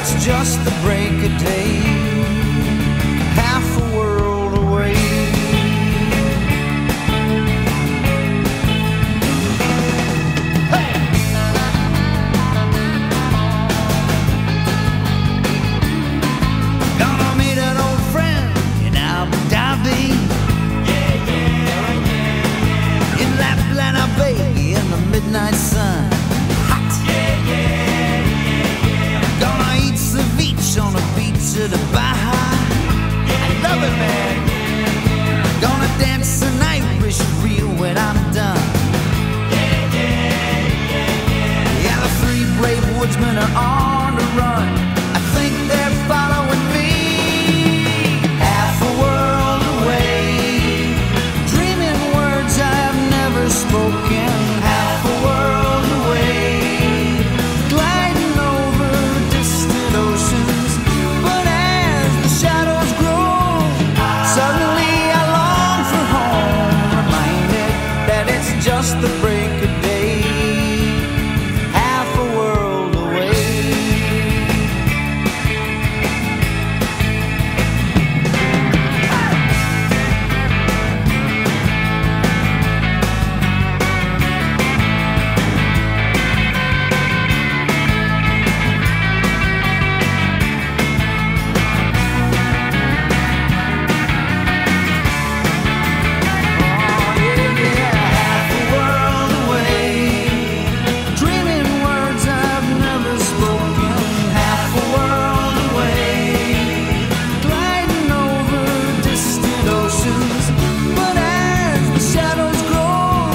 it's just the break of day, half a world away. Gonna meet an old friend in Abu Dhabi. In Lapland, baby, in the midnight sun. Hot. Gonna eat ceviche on the beach of the Baja. I love it, man. Gonna dance an Irish reel when I'm done. Yeah, the three brave woodsmen are on the run. I think they're following me. Half a world away, dreaming words I have never spoken. Half a world away, gliding over distant oceans. But as the shadows grow, suddenly I long for home, reminded that it's just the break of day, half a world away. Half a world away, dreaming words I've never spoken. Half a world away, gliding over distant oceans. But as the shadows grow,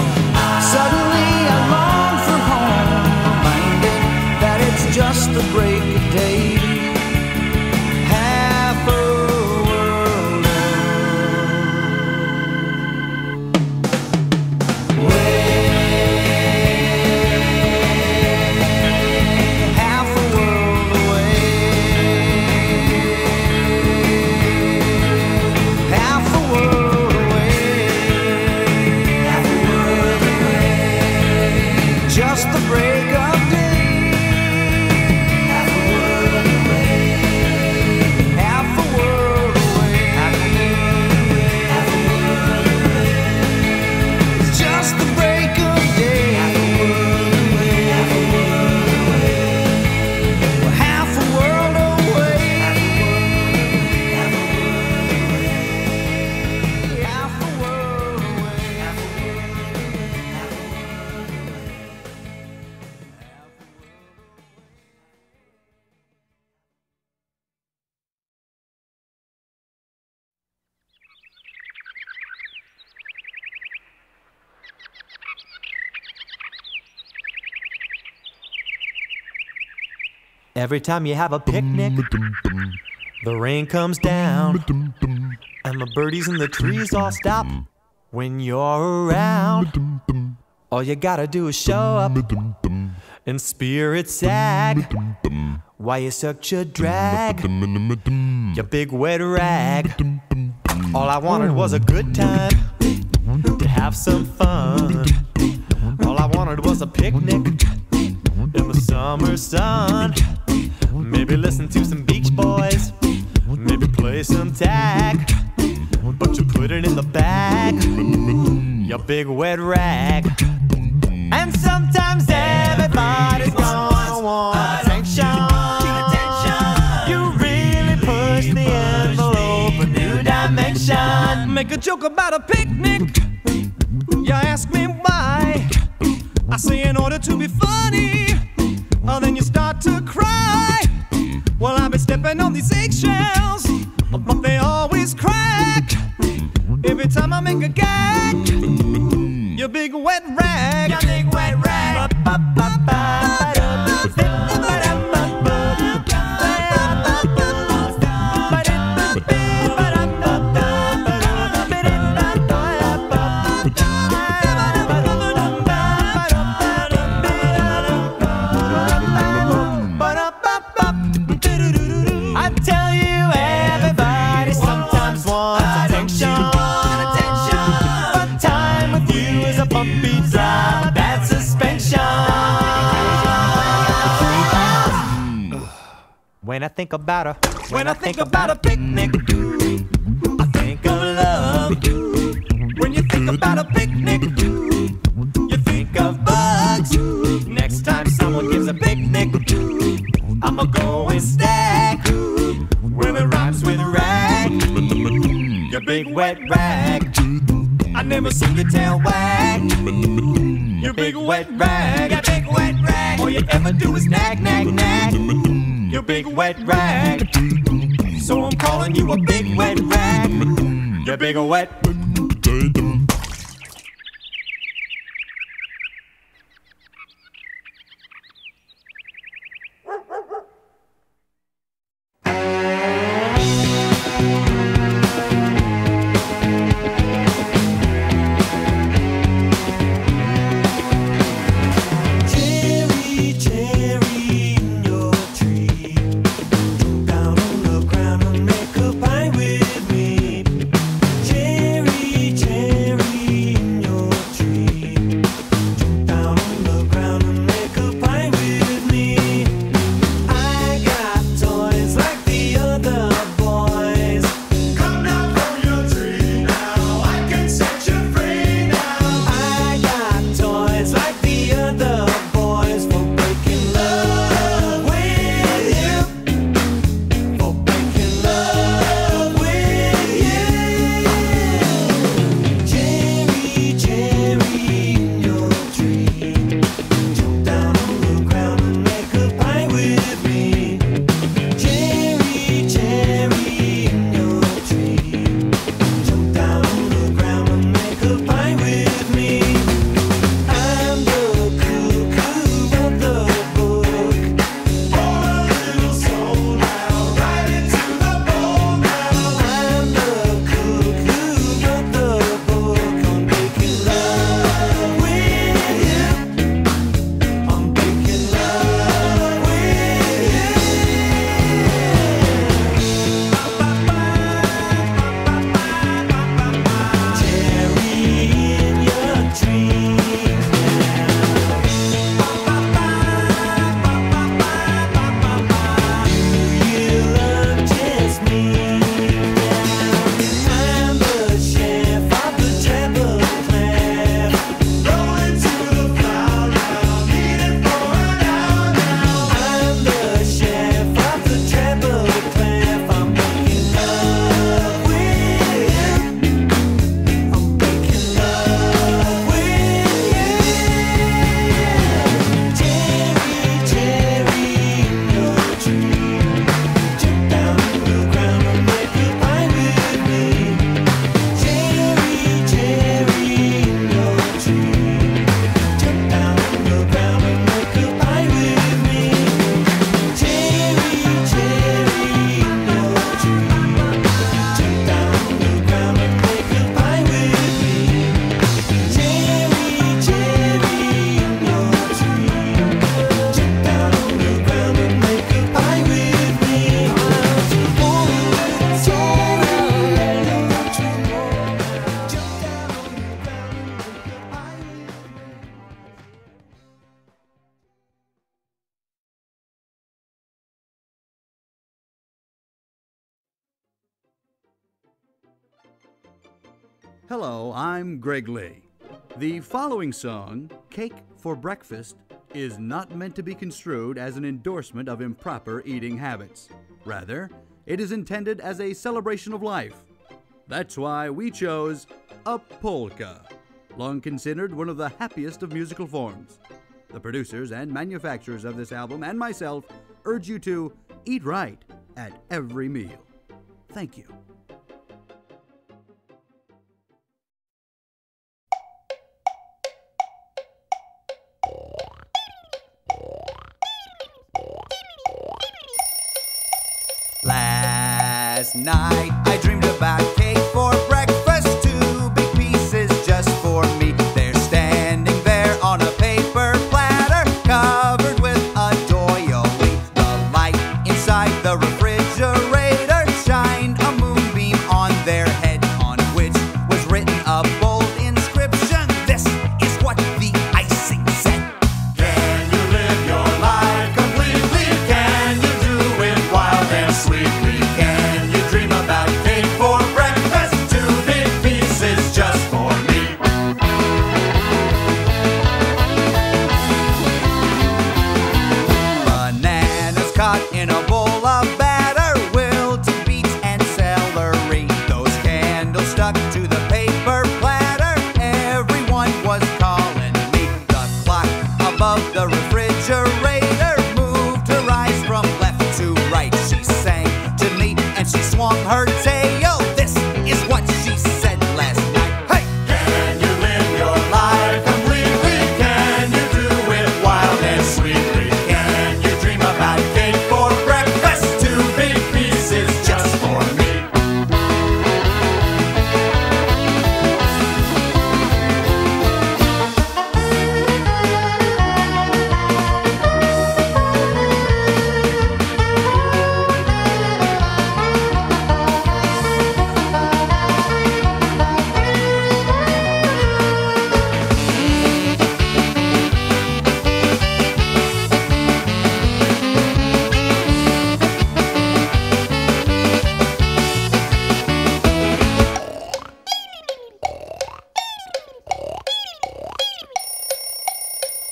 suddenly I long for home, reminded that it's just the break of day, half a world half a world away, half a world away, half a world away, just the break of day, half a world away, half a world away, half a world away, it's just the break of day, half a world away, half a world away, half a world away, half a world away, half a Every time you have a picnic, the rain comes down, and the birdies in the trees all stop when you're around. All you gotta do is show up and spirit sag while you such a drag your big wet rag. All I wanted was a good time, to have some fun. All I wanted was a picnic in the summer sun. Maybe listen to some Beach Boys, maybe play some tag, but you put it in the bag, your big wet rag. And sometimes everybody's gonna want attention. You really push the envelope a new dimension. Make a joke about a picnic. You ask me why. I say in order to be funny. Oh, then you start to cry. Well, I've been stepping on these eggshells, but they always crack every time I make a gag. Your big wet rag, your big wet rag. When I think about a picnic, I think of love. When you think about a picnic, you think of bugs. Next time someone gives a picnic, I'ma go and stack. Well, it rhymes with rag. Your big wet rag. I never seen your tail wag. Your big wet rag. Your big wet rag. All you ever do is nag, nag, nag. Your big wet rag. So I'm calling you a big wet rag. Your big wet. Hello, I'm Greg Lee. The following song, Cake for Breakfast, is not meant to be construed as an endorsement of improper eating habits. Rather, it is intended as a celebration of life. That's why we chose a polka, long considered one of the happiest of musical forms. The producers and manufacturers of this album and myself urge you to eat right at every meal. Thank you. Last night I dreamed about cake for breakfast, 2 big pieces just for me. They're standing there on a paper platter, covered with a doily. The light inside the refrigerator shined a moonbeam on their head, on which was written a bold inscription. This is what the icing said. Can you live your life completely? Can you do it wisely? in a bowl of batter, wilted beets and celery. Those candles stuck to the paper platter. Everyone was calling me. The clock above the refrigerator moved her eyes from left to right. She sang to me and she swung her tail. This is what she said last night. Hey! Can you live your life completely? Can you do it wild and sweetly? Can you dream about cake for breakfast? 2 big pieces just for me.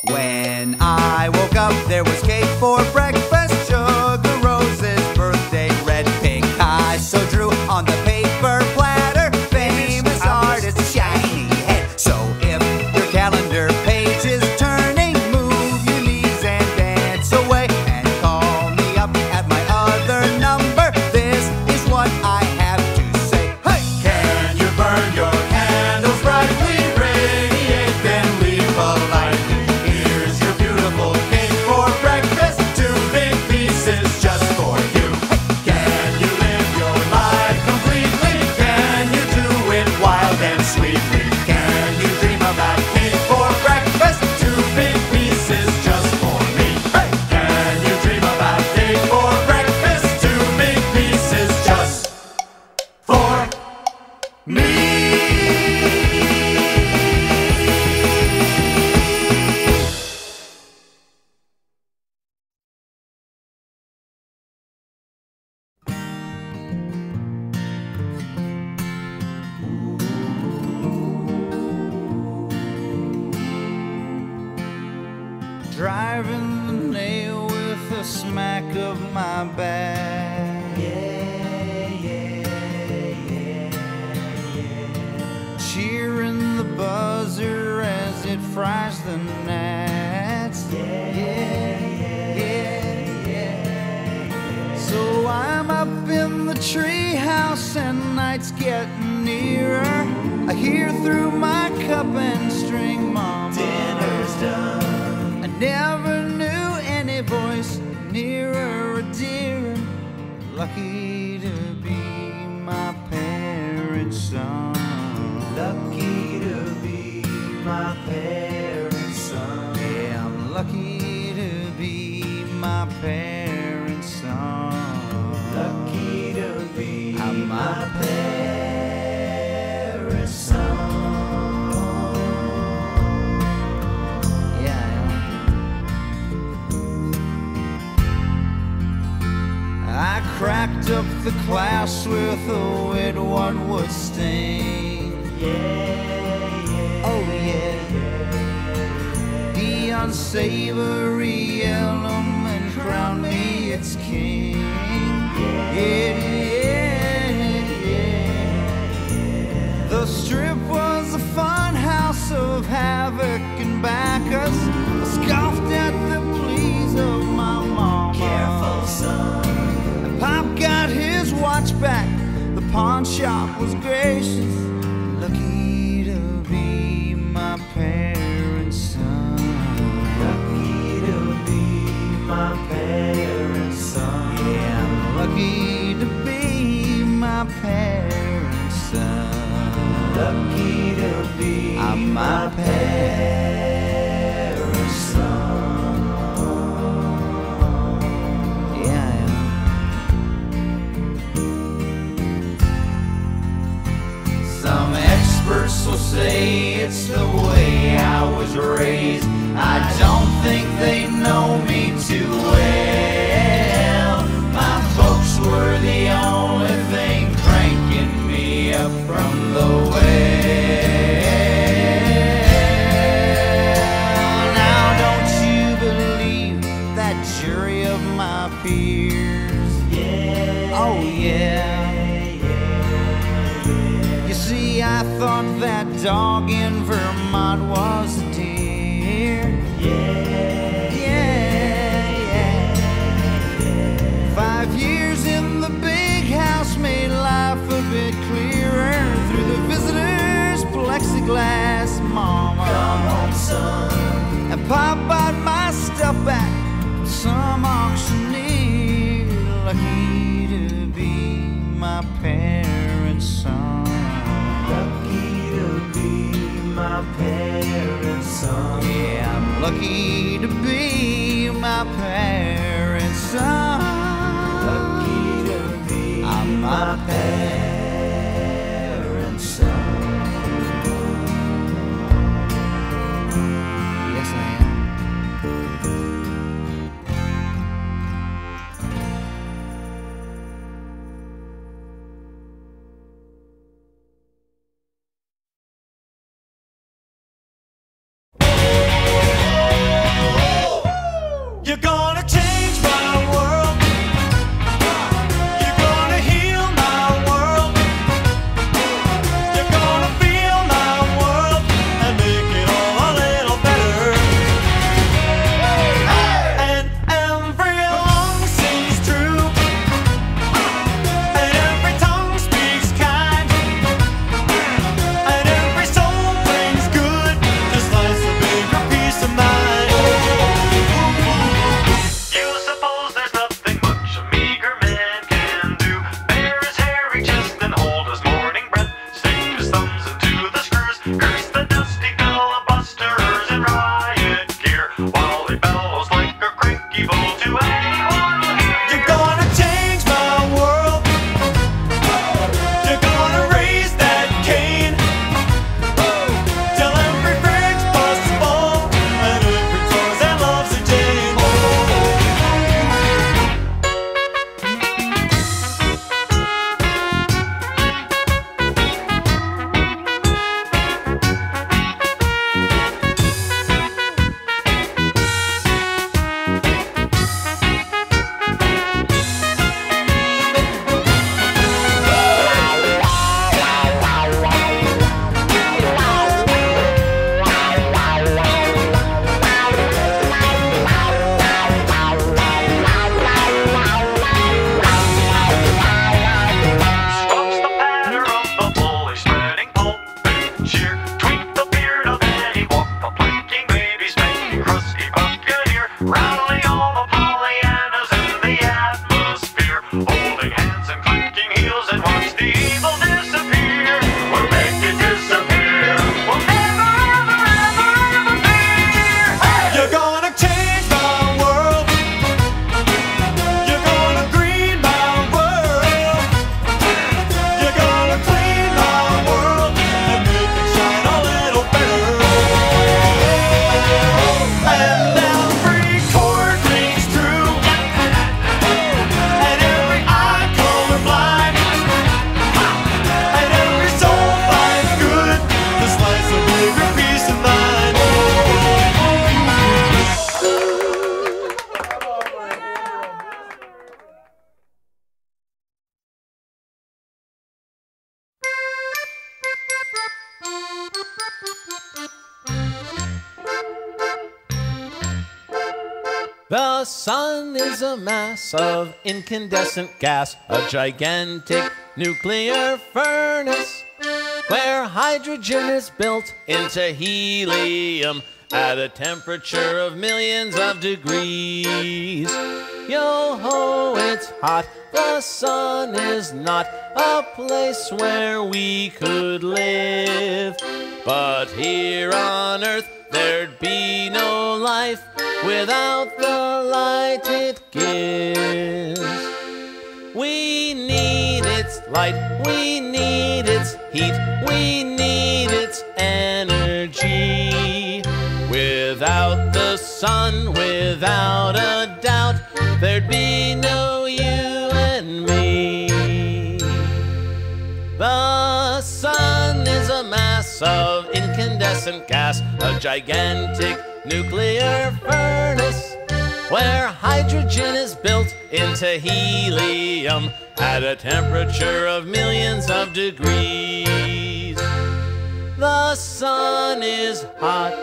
When I woke up, there was cake for breakfast, sugar roses, birthday red, Picasso drew on the paper platter, famous artist, shiny head. So if your calendar page is turning, move your knees and dance away, and call me up at my other number. This is what I have to say. Hey! Can you burn your candles brightly, radiate, then leave a light? Here's your beautiful cake for breakfast, 2 big pieces just for you. Can you live your life completely? Can you do it wild and sweetly? Can you dream about cake for breakfast, 2 big pieces just for me? Can you dream about cake for breakfast, 2 big pieces just for me? Driving the nail with a smack of my bag. Cheering the buzzer as it fries the gnats. So I'm up in the treehouse and night's getting nearer. I hear through my cup and string, Mama, dinner's done. I never knew any voice nearer or dearer. Lucky to be my parents' son. Lucky to be my parents' son. Yeah, I'm lucky to be my parents' son. Lucky to be my parents' son. I cracked up the class with a wit what would sting. Oh yeah. The unsavory element crowned me its king. The strip was a fun house of havoc and Bacchus. I scoffed at the pleas of my mama. Careful, son. Pop got his watch back, the pawn shop was gracious. Lucky to be my parents' son. Lucky to be my parents' son. Yeah, I'm lucky to be my parents' son. Lucky to be my parents' son. Yeah, I am. disappears. Yeah, oh yeah. You see, I thought that dog in Vermont was a deer. Yeah. 5 years in the big house made life a bit clearer through the visitors' plexiglass. Mama, come home, son, and Pop bought my stuff back from some auctioneer. Lucky to be my parents' son. Lucky to be my parents' son. Yeah, I'm lucky to be my parents' son. Lucky to be my parents' son. Yes, I am. You're gonna change my world. You're gonna heal my world. You're gonna feel my world and make it all a little better. And every lung sings true, and every tongue speaks kind, and every soul brings good, just slice a bigger piece of mind. You suppose there's nothing much a meager man can do. Bare his hairy chest and hold his morning breath. Stick his thumbs into the screws. Curse the dusty filibusters in riot gear, while he bellows like a cranky bull to anyone who hears. You're gonna change my world. You're gonna raise that cane till every fridge busts full and every Tarzan loves a Jane. Squawks the patter of the bullish spreading pulpit cheer. Tweak the beard of Eddie, walk the planking baby, spanking crusty buccaneer. Rally all the Pollyannas in the atmosphere, holding hands and clicking heels, and watch the evil disappear. We'll make it disappear. We'll never, ever, ever, ever fear. You're gonna change my world. You're gonna green my world. You're gonna clean my world and make it shine a little better. And every chord rings true, and every eye colorblind, and every soul finds good to slice a bigger piece of mine. The sun is a mass of incandescent gas, a gigantic nuclear furnace where hydrogen is built into helium at a temperature of millions of degrees. Yo-ho, it's hot. The sun is not a place where we could live. But here on Earth, there'd be no life without the light it gives. We need its light, we need its heat, we need its energy. Without the sun, without a doubt, there'd be no you and me. The sun is a mass of incandescent gas, a gigantic nuclear furnace where hydrogen is built into helium at a temperature of millions of degrees. The sun is hot.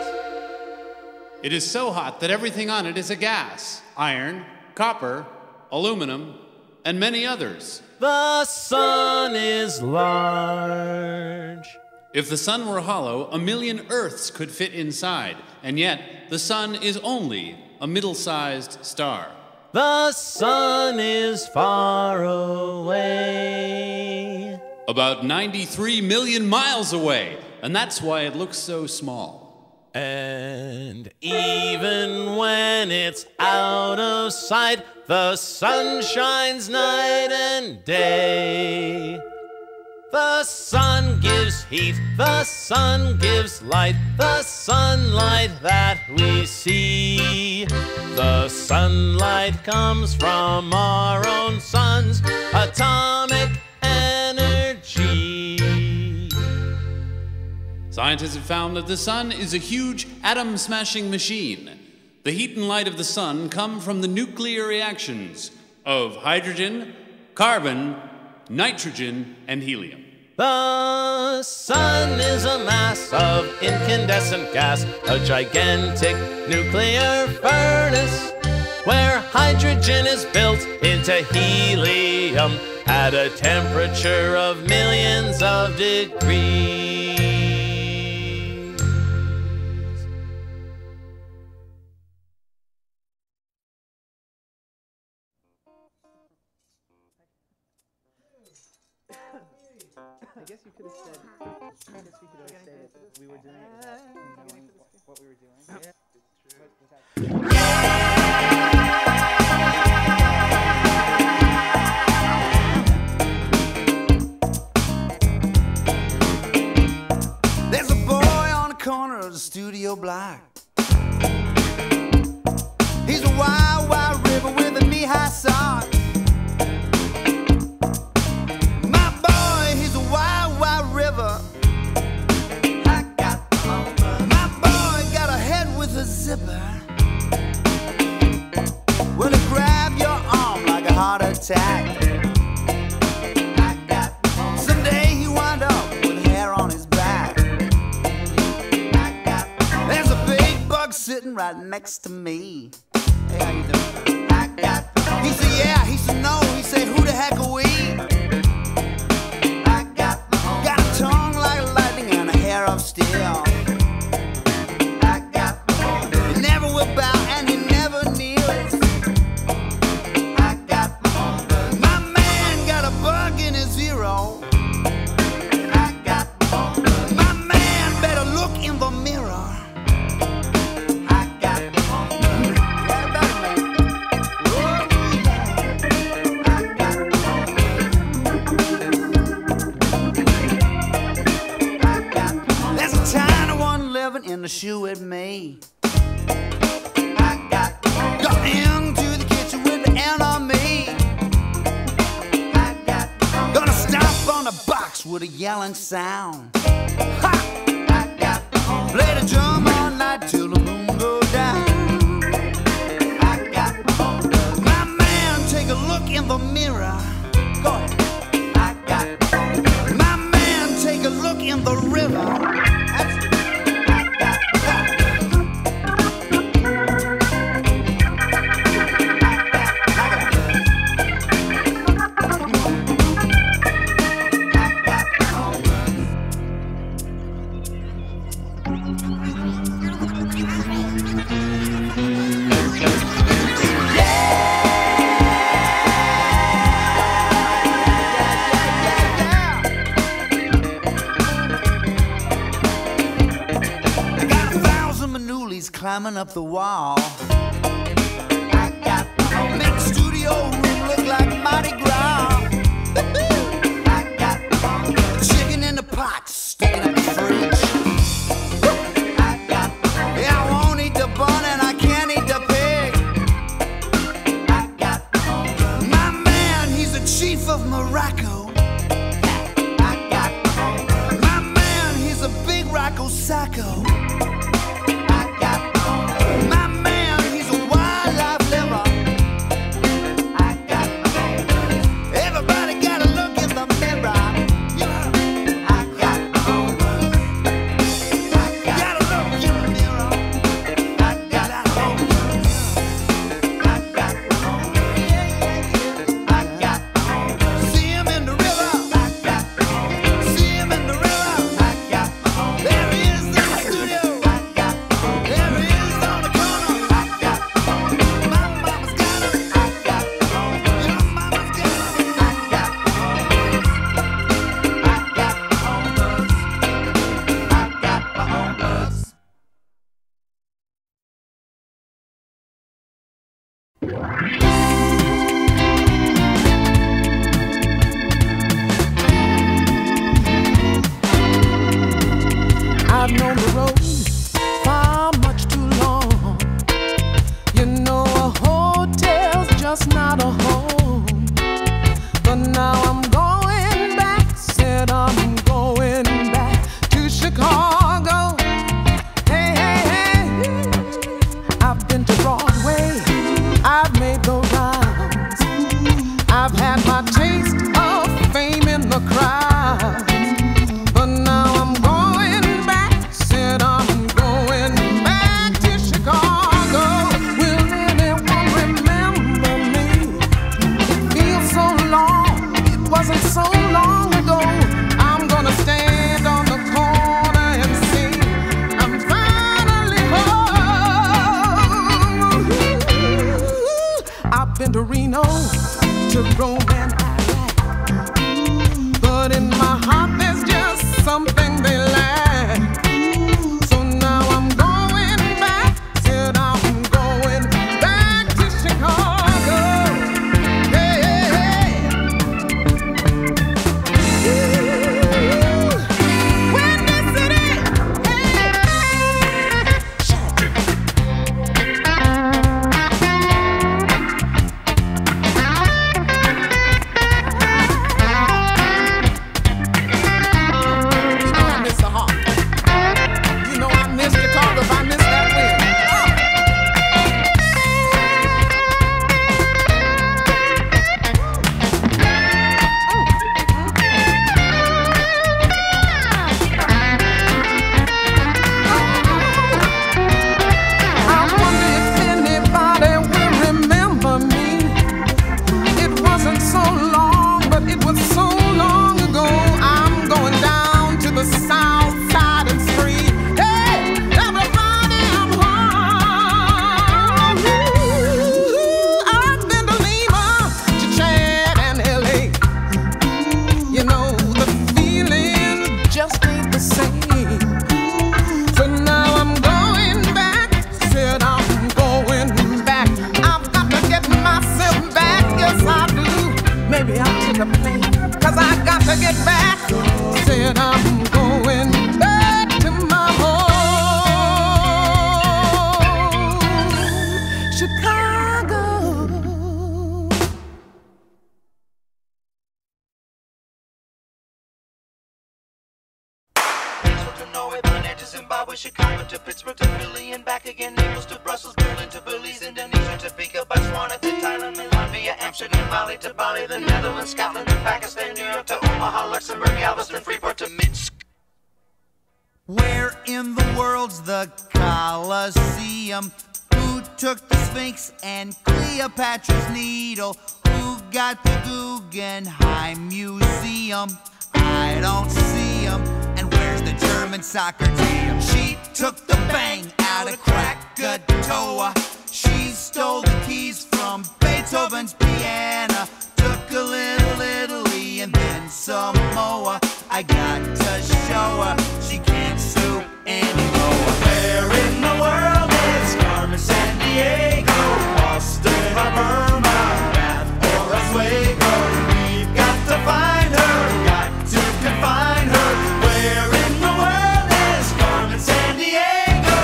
It is so hot that everything on it is a gas: iron, copper, aluminum, and many others. The sun is large. If the sun were hollow, 1,000,000 Earths could fit inside, and yet the sun is only a middle-sized star. The sun is far away. About 93 million miles away, and that's why it looks so small. And even when it's out of sight, the sun shines night and day. The sun gives heat, the sun gives light, the sunlight that we see. The sunlight comes from our own sun's atomic energy. Scientists have found that the sun is a huge atom-smashing machine. The heat and light of the sun come from the nuclear reactions of hydrogen, carbon, nitrogen, and helium. The sun is a mass of incandescent gas, a gigantic nuclear furnace, where hydrogen is built into helium at a temperature of millions of degrees. I guess you could have said, that we were doing it without knowing what we were doing. Yeah. There's a boy on the corner of the studio block. He's a wild, wild river with a knee-high sock. Will it grab your arm like a heart attack? Someday he wind up with hair on his back. There's a big bug sitting right next to me. Hey, how you doing? He said yeah, he said no, he said who the heck are we? Got a tongue like lightning and a hair of steel. He never will bow and he never kneels. My man got a bug in his zero. My man better look in the mirror. There's a tiny one living in the shoe with me. Got into the kitchen with the enemy. Gonna stomp on the box with a yelling sound. Ha! Play the drum all night till the moon go down. My man, take a look in the mirror. Go ahead. My man, take a look in the river. Climbing up the wall. Make the studio room look like Mardi Gras. Chicken in the pot, sticking up the fridge. Yeah, I won't eat the bun and I can't eat the pig. My man, he's the chief of Morocco. My man, he's a big Rocco Sacco. My man, I've known the road far much too long. You know a hotel's just not a home. But now I'm going back, said I'm going back to Chicago. Hey, hey, hey. I've been to Broadway, I've made the rounds. I've had my taste of fame in the crowd. But now I'm going back, said I'm going back to Chicago. Will anyone remember me? It feels so long, it wasn't so long ago. I'm gonna stand on the corner and sing, I'm finally home. I've been to Reno, to Rome and Iraq, but in my heart there's just something they lack. So now I'm going back, said I'm going back to Chicago. Hey, hey, hey. Windy City, hey. I miss the heart. You know I miss Chicago if I miss that wind. I wonder if anybody will remember me. It wasn't so long, but it was so long ago. I'm going down to the south side and scream, hey, everybody, I'm home. I've been to Lima, to Chad and LA. You know, the feeling just ain't the same. So now I'm going back, said I'm going back. I've got to get myself back, yes I do. Maybe I'll take a plane, 'cause I got to get back. Said I'm going back to my home, Chicago. To Norway, Berlin to Zimbabwe, Chicago to Pittsburgh to Philly and back again, Naples to Brussels, Berlin to Belize, Indonesia to Topeka, Botswana to Thailand, Milan via Amsterdam, Bali to Bali, the Netherlands, Scotland to Pakistan, New York to Omaha, Luxembourg, Galveston, Freeport to Minsk. Where in the world's the Colosseum? Who took the Sphinx and Cleopatra's Needle? Who got the Guggenheim Museum? I don't see 'em. And where's the German soccer team? She took the bang out of Krakatoa. She stole the keys from Beethoven's piano. Took a little Italy and then Samoa. I got to show her she can't sue anymore. Where in the world is Carmen Sandiego? Boston or Burma, Bath or Oswego? We've got to find her, got to confine her. Where in the world is Carmen Sandiego?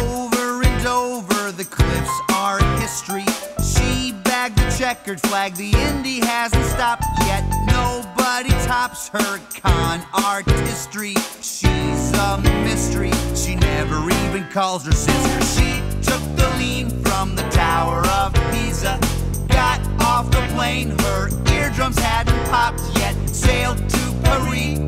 Over and over the cliffs are history. She bagged the checkered flag, the Indy hasn't stopped yet. Nobody tops her con artistry. She's a mystery, she never even calls her sister. She took the lean from the Tower of Pisa. Got off the plane, her eardrums hadn't popped yet. Sailed to Paris